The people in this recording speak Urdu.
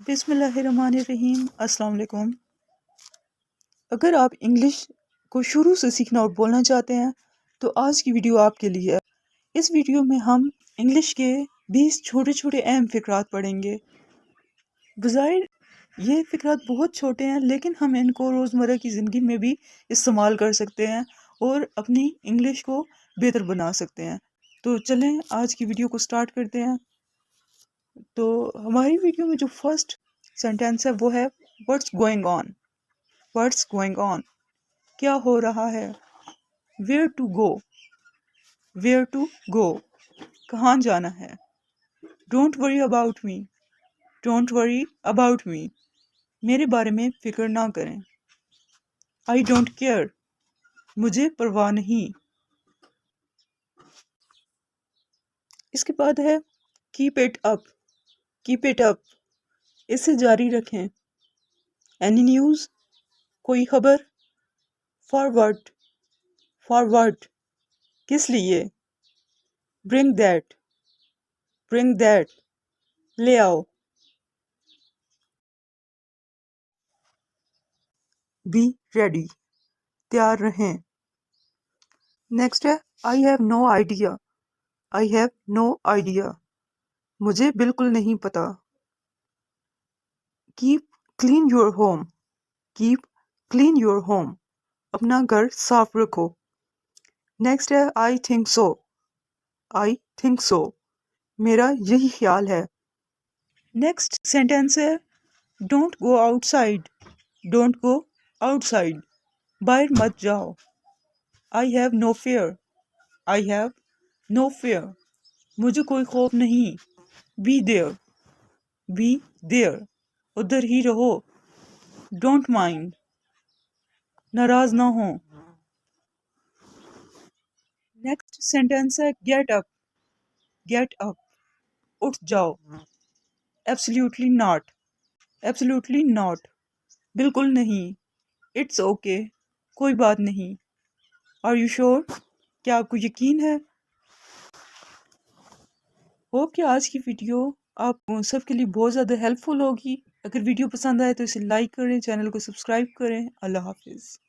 بسم اللہ الرحمن الرحیم۔ السلام علیکم۔ اگر آپ انگلش کو شروع سے سیکھنا اور بولنا چاہتے ہیں تو آج کی ویڈیو آپ کے لیے ہے۔ اس ویڈیو میں ہم انگلش کے 20 چھوٹے چھوٹے اہم فقرات پڑھیں گے۔ بظاہر یہ فقرات بہت چھوٹے ہیں لیکن ہم ان کو روزمرہ کی زندگی میں بھی استعمال کر سکتے ہیں اور اپنی انگلش کو بہتر بنا سکتے ہیں۔ تو چلیں آج کی ویڈیو کو سٹارٹ کرتے ہیں۔ تو ہماری ویڈیو میں جو فرسٹ سینٹینس ہے وہ ہے what's going on. What's going on, کیا ہو رہا ہے۔ Where to go, where to go, کہاں جانا ہے۔ Don't worry about me, don't worry about me, میرے بارے میں فکر نہ کریں۔ آئی ڈونٹ کیئر، مجھے پرواہ نہیں۔ اس کے بعد ہے keep it up, keep it up, اسے جاری رکھیں۔ اینی نیوز، کوئی خبر۔ فارورڈ، فارورڈ، کس لیے۔ برنگ دیٹ، برنگ دیٹ، لے آؤ۔ بی ریڈی، تیار رہیں۔ نیکسٹ ہے I have no idea, I have no idea, مجھے بالکل نہیں پتا۔ Keep clean your home, keep clean your home, اپنا گھر صاف رکھو۔ نیکسٹ ہے I think so, I think so, میرا یہی خیال ہے۔ نیکسٹ سینٹینس ہے don't go outside, don't go outside, باہر مت جاؤ۔ I have no fear, I have no fear, مجھے کوئی خوف نہیں۔ بی دیئر، بی دیئر، ادھر ہی رہو۔ ڈونٹ مائنڈ، ناراض نہ ہوں۔ نیکسٹ سینٹینس ہے گیٹ اپ، گیٹ اپ، اٹھ جاؤ۔ ایبسلیوٹلی ناٹ، ایبسلیوٹلی ناٹ، بالکل نہیں۔ اٹس اوکے، کوئی بات نہیں۔ آر یو شیور، کیا آپ کو یقین ہے۔ ہوپ کہ آج کی ویڈیو آپ سب کے لیے بہت زیادہ ہیلپ فل ہوگی۔ اگر ویڈیو پسند آئے تو اسے لائک کریں، چینل کو سبسکرائب کریں۔ اللہ حافظ۔